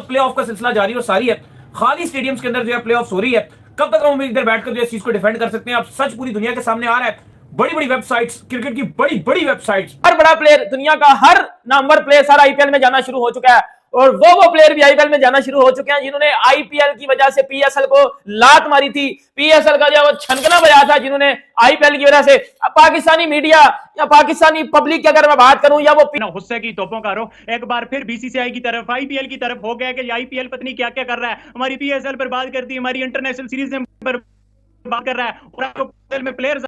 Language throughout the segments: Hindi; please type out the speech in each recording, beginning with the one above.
वक्त प्ले ऑफ का सिलसिला जारी और सारी है, खाली स्टेडियम्स के अंदर जो है प्ले ऑफ हो रही है। कब तक हम इधर बैठकर जो है इस चीज को डिफेंड कर सकते हैं? अब सच पूरी दुनिया के सामने आ रहा है। बड़ी बड़ी वेबसाइट्स, क्रिकेट की बड़ी बड़ी वेबसाइट्स, हर बड़ा प्लेयर, दुनिया का हर नामवर प्लेयर सारा आईपीएल में जाना शुरू हो चुका है, और वो प्लेयर भी आईपीएल में जाना शुरू हो चुके हैं जिन्होंने आईपीएल की वजह से पीएसएल को लात मारी थी। पीएसएल का जो छनकना बजाया था जिन्होंने आईपीएल की वजह से। पाकिस्तानी मीडिया या पाकिस्तानी पब्लिक की अगर मैं बात करूं, या वो गुस्से की तोपों का रुख एक बार फिर बीसीसीआई की तरफ, आईपीएल की तरफ हो गया कि आईपीएल पत्नी क्या क्या कर रहा है, हमारी पीएसएल पर बात करती है, हमारी इंटरनेशनल सीरीज पर बात कर रहा है, और आपको में प्लेयर्स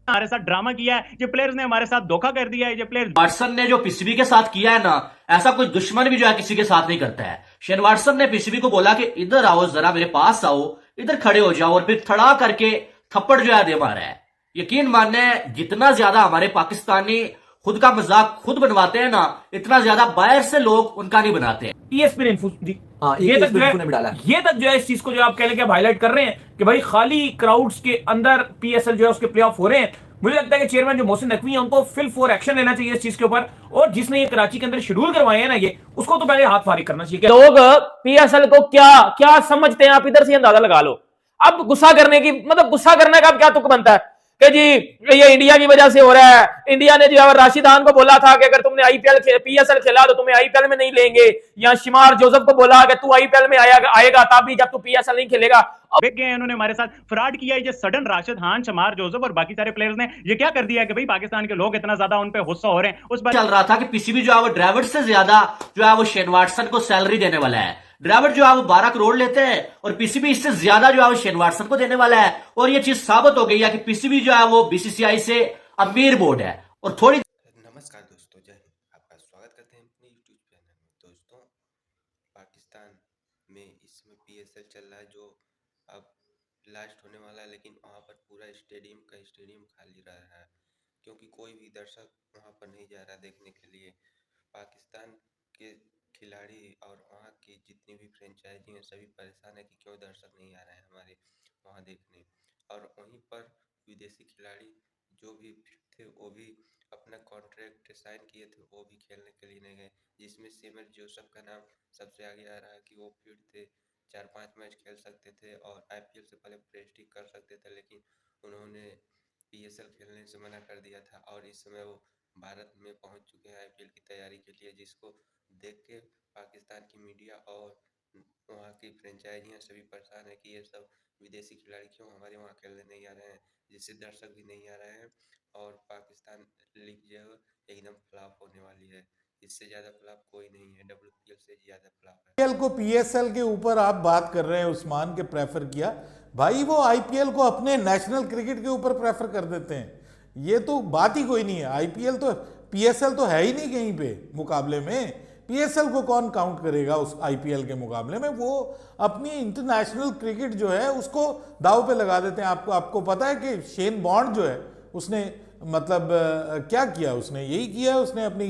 हमारे साथ ड्रामा किया है, जो प्लेयर्स ने हमारे साथ धोखा कर दिया है, जो प्लेयर्स वाटसन ने जो पीसीबी के साथ किया है ना, ऐसा कोई दुश्मन भी जो है किसी के साथ नहीं करता है। शेन वाटसन ने पीसीबी को बोला कि इधर आओ, जरा मेरे पास आओ, इधर खड़े हो जाओ, और फिर थड़ा करके थप्पड़ जो है दे मारा है। यकीन मानने, जितना ज्यादा हमारे पाकिस्तानी खुद का मजाक खुद बनवाते हैं ना, इतना ज्यादा बाहर से लोग उनका नहीं बनाते हैं। ESPN इन्फो जी, ये तक जो है इस चीज को जो आप कह लेंगे हाईलाइट कर रहे हैं कि भाई खाली क्राउड्स के अंदर पीएसएल जो है उसके प्लेऑफ हो रहे हैं। मुझे लगता है कि चेयरमैन जो मोहसिन नकवी है उनको फिल फॉर एक्शन लेना चाहिए इस चीज के ऊपर, और जिसने ये कराची के अंदर शेड्यूल करवाए हैं ना, ये उसको तो पहले हाथ फारिग करना चाहिए। लोग पीएसएल को क्या क्या समझते हैं, आप इधर से अंदाजा लगा लो। अब गुस्सा करने की मतलब गुस्सा करने का क्या तुक बनता है कि जी ये इंडिया की वजह से हो रहा है। इंडिया ने जो है राशिद खान को बोला था कि अगर तुमने पीएसएल खेला तो तुम्हें आईपीएल में नहीं लेंगे, या शिमार जोसेफ को बोला कि तू आईपीएल में आएगा तब भी जब तू पीएसएल नहीं खेलेगा। इन्होंने हमारे साथ फ्रॉड किया है, ये सडन राशिद खान, शमार जोसेफ और बाकी सारे प्लेयर्स ने ये क्या कर दिया है कि भाई पाकिस्तान के लोग इतना ज्यादा उन पे गुस्सा हो रहे हैं। उस बार चल रहा था कि पीसीबी जो है वो ड्राविड से ज्यादा जो है वो शेन वाटसन को सैलरी देने वाला है। ड्राविड जो है वो 12 करोड़ लेते हैं और पीसीबी इससे ज्यादा जो है वो शेन वाटसन को देने वाला है, और ये चीज साबित हो गई है कि पीसीबी जो है वो बीसीसीआई से अमीर बोर्ड है। और थोड़ी नमस्कार दोस्तों, जय हिंद। आपका स्वागत करते हैं अपने यूट्यूब चैनल में। दोस्तों, पाकिस्तान में इसमें पीएसएल चल रहा है जो अब लास्ट होने वाला है, लेकिन वहाँ पर पूरा स्टेडियम खाली रहा है क्योंकि कोई भी दर्शक वहाँ पर नहीं जा रहा देखने के लिए। पाकिस्तान के खिलाड़ी और वहाँ की जितनी भी फ्रेंचाइजी हैं सभी परेशान है कि क्यों दर्शक नहीं आ रहे हैं हमारे वहाँ देखने। और वहीं पर विदेशी खिलाड़ी जो भी थे वो भी अपना कॉन्ट्रैक्ट साइन किए थे, वो भी खेलने के लिए नहीं गए, जिसमें शेमर जोसेफ का नाम सबसे आगे आ रहा है कि वो फिट थे, 4-5 मैच खेल सकते थे और आईपीएल से पहले प्रेस्टिज कर सकते थे, लेकिन उन्होंने पीएसएल खेलने से मना कर दिया था। और इस समय वो भारत में पहुंच चुके हैं आईपीएल की तैयारी के लिए, जिसको देख के पाकिस्तान की मीडिया और वहाँ की फ्रेंचाइजियाँ सभी परेशान है कि ये सब विदेशी खिलाड़ी क्यों हमारे वहाँ खेलने नहीं आ रहे हैं, जिससे दर्शक भी नहीं आ रहे हैं। और पाकिस्तान लीग जो है एकदम फ्लॉप होने वाली है, इससे ज्यादा फ्लॉप कोई नहीं है, डब्ल्यूपीएल से ज्यादा फ्लॉप है। आईपीएल को पीएसएल के ऊपर आप बात कर रहे हैं, उस्मान के प्रेफर किया भाई, वो आईपीएल को अपने नेशनल क्रिकेट के ऊपर प्रेफर कर देते हैं। ये तो बात ही कोई नहीं है। आईपीएल तो पीएसएल तो है ही नहीं कहीं पे मुकाबले में। पीएसएल को कौन काउंट करेगा उस आईपीएल के मुकाबले में? वो अपनी इंटरनेशनल क्रिकेट जो है उसको दाव पे लगा देते हैं। आपको पता है कि शेन बॉन्ड जो है उसने मतलब क्या किया? उसने यही किया, उसने अपनी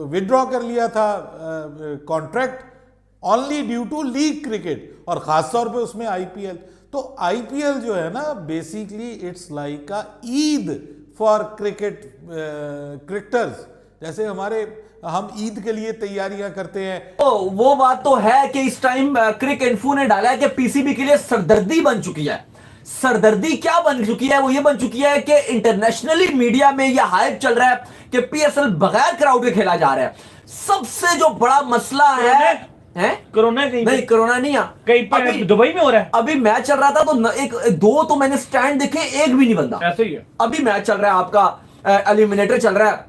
विड्रॉ कर लिया था contract only due to league cricket, और खासतौर पे उसमें आईपीएल। तो आईपीएल जो है ना basically it's like a Eid for cricketers. जैसे हम ईद के लिए तैयारियां करते हैं। तो वो बात तो है कि इस टाइम क्रिक इन्फो ने डाला है कि पीसीबी के लिए सरदर्दी बन चुकी है। सरदर्दी क्या बन चुकी है? वो ये बन चुकी है कि इंटरनेशनली मीडिया में यह हाइप चल रहा है कि पीएसएल बगैर क्राउड के खेला जा रहा है। सबसे जो बड़ा मसला है कोरोना नहीं, कोरोना नहीं है, कहीं पर दुबई में हो रहा है। अभी मैच चल रहा था तो दो तो मैंने स्टैंड देखे, एक भी नहीं बंदा। ऐसे ही है। अभी मैच चल रहा है, आपका एलिमिनेटर चल रहा है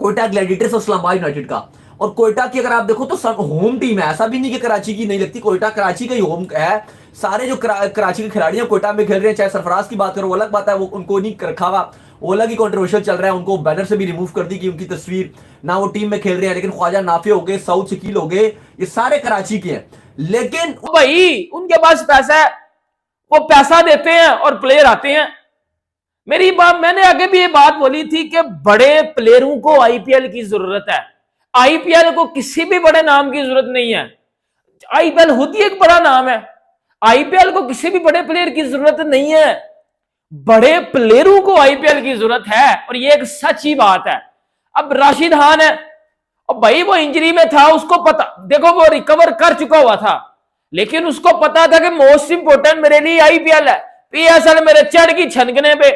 कोयटा ग्लैडिएटर्स और इस्लामाबाद यूनाइटेड का। और कोयटा की अगर आप देखो तो होम टीम है, ऐसा भी नहीं कि कराची की नहीं लगती, कोयटा कराची का ही होम है। सारे जो कराची के खिलाड़ी हैं कोयटा में खेल रहे हैं। चाहे सरफराज की बात करो, वो अलग बात है, वो उनको नहीं रखा हुआ, वो अलग ही कंट्रोवर्शियल चल रहा है। उनको बैनर से भी रिमूव कर दी कि उनकी तस्वीर ना वो टीम में खेल रहे हैं। लेकिन ख्वाजा नाफे हो गए, साउथ शकील हो गए, ये सारे कराची के हैं। लेकिन भाई उनके पास पैसा है, वो पैसा देते हैं और प्लेयर आते हैं। मेरी बात, मैंने आगे भी ये बात बोली थी कि बड़े प्लेयरों को आईपीएल की जरूरत है। आईपीएल को किसी भी बड़े नाम की जरूरत नहीं है। आईपीएल खुद ही एक बड़ा नाम है। आईपीएल को किसी भी बड़े प्लेयर की जरूरत नहीं है, बड़े प्लेयरों को आईपीएल की जरूरत है, और ये एक सच्ची बात है। अब राशिद खान है और भाई वो इंजरी में था, उसको पता, देखो वो रिकवर कर चुका हुआ था, लेकिन उसको पता था कि मोस्ट इंपोर्टेंट मेरे लिए आईपीएल है। पीएसएल मेरे चढ़ की छनकने पे,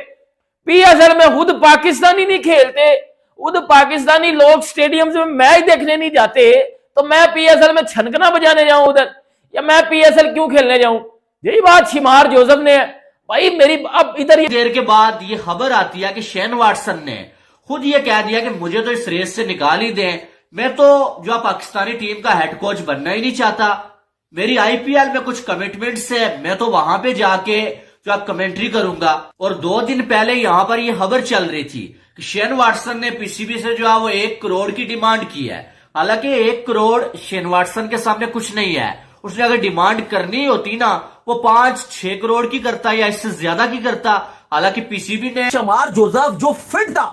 पीएसएल में खुद पाकिस्तानी नहीं खेलते, खुद पाकिस्तानी लोग स्टेडियम में मैच देखने नहीं जाते, तो मैं पीएसएल में छनकना बजाने जाऊं उधर, या मैं पीएसएल क्यों खेलने जाऊं? यही बात शिमार जोसेफ ने है भाई मेरी। अब इधर देर के बाद ये खबर आती है कि शेन वाटसन ने खुद ये कह दिया कि मुझे तो इस रेस से निकाल ही दें, मैं तो जो पाकिस्तानी टीम का हेड कोच बनना ही नहीं चाहता, मेरी आईपीएल में कुछ कमिटमेंट्स है, मैं तो वहां पे जाके जो कमेंट्री करूंगा। और 2 दिन पहले यहां पर ये खबर चल रही थी कि शेन वाटसन ने पीसीबी से जो है वो 1 करोड़ की डिमांड की है। हालांकि 1 करोड़ शेन वाटसन के सामने कुछ नहीं है, उसने अगर डिमांड करनी होती ना वो 5-6 करोड़ की करता या इससे ज्यादा की करता। हालांकि पीसीबी ने शमार जोसेफ जो फिट था,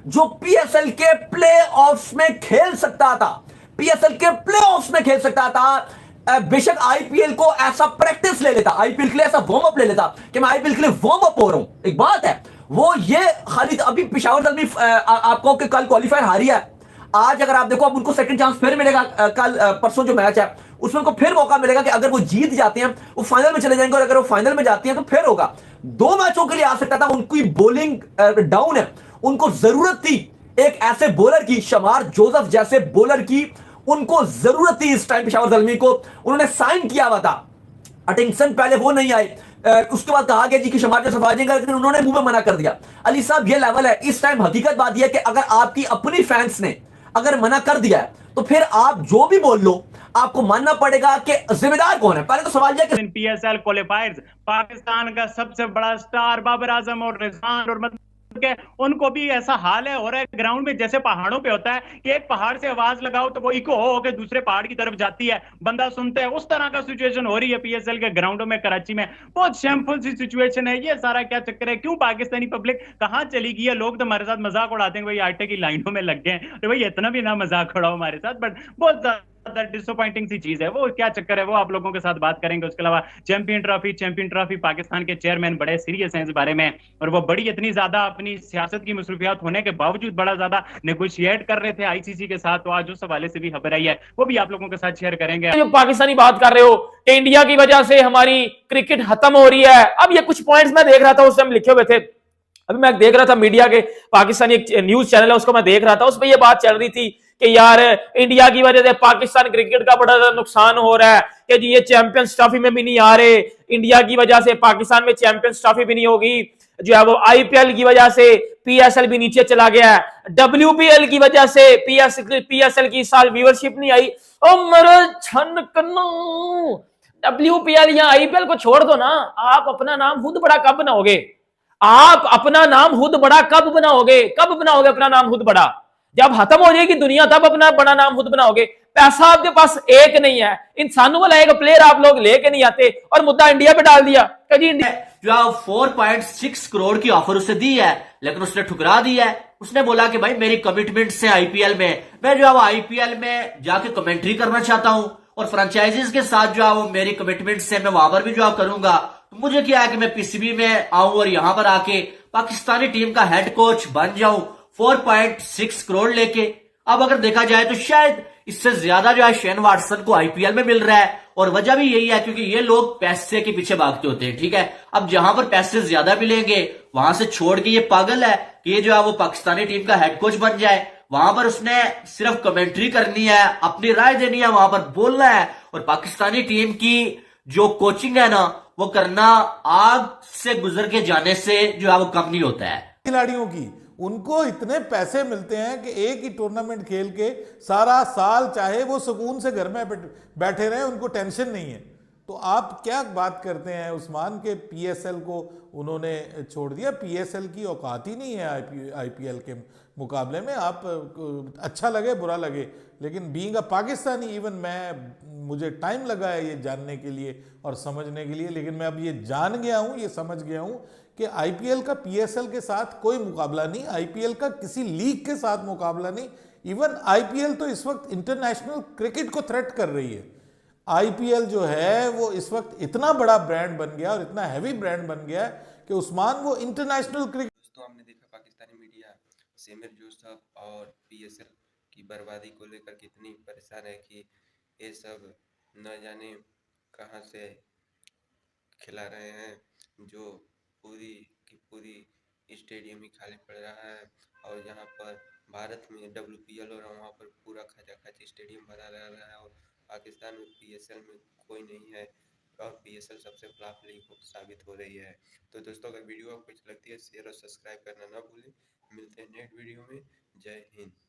जो पीएसएल के प्लेऑफ्स में खेल सकता था, पीएसएल के प्लेऑफ्स में खेल सकता था, बेशक आईपीएल को ऐसा प्रैक्टिस ले लेता, आईपीएल के लिए ऐसा वार्म अप ले लेता कि मैं आईपीएल के लिए वार्म अप हो रहा हूं, एक बात है वो ये खालिद अभी पेशावर दल आपको कि कल क्वालिफायर हारी है, आज अगर आप देखो अब उनको सेकंड चांस फिर मिलेगा, कल परसों जो मैच है उसमें उनको फिर मौका मिलेगा कि अगर वो जीत जाते हैं वो फाइनल में चले जाएंगे, और अगर वो फाइनल में जाती हैं तो फिर होगा। 2 मैचों के लिए आ सकता था, उनकी बॉलिंग डाउन है, उनको जरूरत थी एक ऐसे बॉलर की, शमार जोसेफ जैसे बॉलर की उनको जरूरत थी इस टाइम पेशावर ज़ल्मी को। उन्होंने साइन किया हुआ था, अटेंशन पहले वो नहीं आए, उसके बाद कहा गया जी कि शमार जोसेफ आ जाएंगे, लेकिन उन्होंने मुंह में मना कर दिया। अली साहब ये लेवल है इस टाइम, हकीकत बात यह है कि अगर आपकी अपनी फैंस ने अगर मना कर दिया है तो फिर आप जो भी बोल लो आपको मानना पड़ेगा कि जिम्मेदार कौन है। पहले तो सवाल यह कि पीएसएल क्वालिफायर्स पाकिस्तान का सबसे बड़ा स्टार बाबर आजम और रिजवान और के उनको भी ऐसा हाल है हो रहा है ग्राउंड में, जैसे पहाड़ों पे होता है कि एक पहाड़ से आवाज लगाओ तो वो इको हो के दूसरे पहाड़ की तरफ जाती है, बंदा सुनता है, उस तरह का सिचुएशन हो रही है पीएसएल के ग्राउंडों में कराची में। बहुत शेमफुल सी सिचुएशन है। ये सारा क्या चक्कर है? क्यों पाकिस्तानी पब्लिक कहां चली गई है? लोग तो हमारे साथ मजाक उड़ाते हैं भाई आटे की लाइनों में लग गए, तो भाई इतना भी ना मजाक उड़ाओ हमारे साथ, बट बहुत ज्यादा डिसअपॉइंटिंग सी चीज है। वो क्या चक्कर है वो आप लोगों के साथ बात करेंगे। उसके अलावा चैंपियन ट्रॉफी पाकिस्तान के चेयरमैन बड़े सीरियस हैं इस बारे में, और वो बड़ी इतनी ज्यादा अपनी सियासत की मसरूफियात होने के बावजूद बड़ा ज्यादा नेगोशिएट कर रहे थे आईसीसी के साथ, तो आज उस हवाले से भी खबर आई है, वो भी आप लोगों के साथ शेयर करेंगे। जो पाकिस्तानी बात कर रहे हो इंडिया की वजह से हमारी क्रिकेट खत्म हो रही है, अब ये कुछ पॉइंट्स मैं देख रहा था उस टाइम लिखे हुए थे, अभी मैं देख रहा था मीडिया के पाकिस्तानी एक न्यूज चैनल है उसको मैं देख रहा था, उसमें ये बात चल रही थी कि यार इंडिया की वजह से पाकिस्तान क्रिकेट का बड़ा ज्यादा नुकसान हो रहा है कि जी ये चैंपियंस ट्रॉफी में भी नहीं आ रहे, इंडिया की वजह से पाकिस्तान में चैंपियंस ट्रॉफी भी नहीं होगी, जो है वो आईपीएल की वजह से पीएसएल भी नीचे चला गया है, डब्ल्यूपीएल की वजह से पीएसएल की साल व्यूअरशिप नहीं आई। ओ मरो छनकनो, डब्ल्यूपीएल या आईपीएल को छोड़ दो ना, आप अपना नाम खुद बड़ा कब बनाओगे? आप अपना नाम खुद बड़ा कब बनाओगे? कब बनाओगे अपना नाम खुद बड़ा? जब खत्म हो जाएगी दुनिया तब अपना बड़ा नाम खुद बनाओगे। पैसा आपके पास एक नहीं है, इंसानों वाला एक प्लेयर आप लोग लेके नहीं आते और मुद्दा इंडिया पे डाल दिया कि जी इंडिया जो 4.6 करोड़ की ऑफर उसे दी है, लेकिन उसने ठुकरा दी है। उसने बोला कि भाई मेरी कमिटमेंट से आईपीएल में, मैं जो है आईपीएल में जाके कमेंट्री करना चाहता हूं और फ्रेंचाइजीज के साथ जो है वो मेरी कमिटमेंट से मैं वहां पर भी जो करूंगा, तो मुझे क्या है कि मैं पीसीबी में आऊं और यहां पर आके पाकिस्तानी टीम का हेड कोच बन जाऊं 4.6 करोड़ लेके। अब अगर देखा जाए तो शायद इससे ज्यादा जो है शेन वाटसन को आईपीएल में मिल रहा है, और वजह भी यही है क्योंकि ये लोग पैसे के पीछे भागते होते हैं, ठीक है। अब जहां पर पैसे ज्यादा मिलेंगे वहां से छोड़ के ये पागल है कि ये जो है वो पाकिस्तानी टीम का हेड कोच बन जाए, वहां पर उसने सिर्फ कमेंट्री करनी है, अपनी राय देनी है, वहां पर बोलना है, और पाकिस्तानी टीम की जो कोचिंग है ना वो करना आग से गुजर के जाने से जो है वो कम नहीं होता है। खिलाड़ियों की उनको इतने पैसे मिलते हैं कि एक ही टूर्नामेंट खेल के सारा साल चाहे वो सुकून से घर में बैठे रहे, उनको टेंशन नहीं है। तो आप क्या बात करते हैं उस्मान के पीएसएल को उन्होंने छोड़ दिया? पीएसएल की औकात ही नहीं है आईपीएल के मुकाबले में। आप अच्छा लगे बुरा लगे, लेकिन बीइंग अ पाकिस्तानी इवन मुझे टाइम लगा है ये जानने के लिए और समझने के लिए, लेकिन मैं अब ये जान गया हूँ, ये समझ गया हूँ कि आईपीएल का पीएसएल के साथ कोई मुकाबला नहीं, आईपीएल का किसी लीग के साथ मुकाबला नहीं। इवन आईपीएल तो इस वक्त इंटरनेशनल क्रिकेट को थ्रेट कर रही है। आईपीएल जो है वो इस वक्त इतना बड़ा ब्रांड बन गया और इतना हैवी ब्रांड बन गया है कि उस्मान वो इंटरनेशनल क्रिकेट। दोस्तों हमने देखा पाकिस्तानी मीडिया शेन जोसेफ और पीएसएल की बर्बादी को लेकर कितनी परेशान है कि ये सब न जाने कहाँ से खिला रहे हैं, जो पूरी की पूरी स्टेडियम ही खाली पड़ रहा है। और यहाँ पर भारत में WPL हो रहा है, वहाँ पर पूरा खचाखच स्टेडियम बना रहा है, और पाकिस्तान में PSL में कोई नहीं है, और PSL सबसे फ्लॉप लीग साबित हो रही है। तो दोस्तों, अगर वीडियो आपको अच्छी लगती है शेयर और सब्सक्राइब करना ना भूलें। मिलते हैं नेक्स्ट वीडियो में। जय हिंद।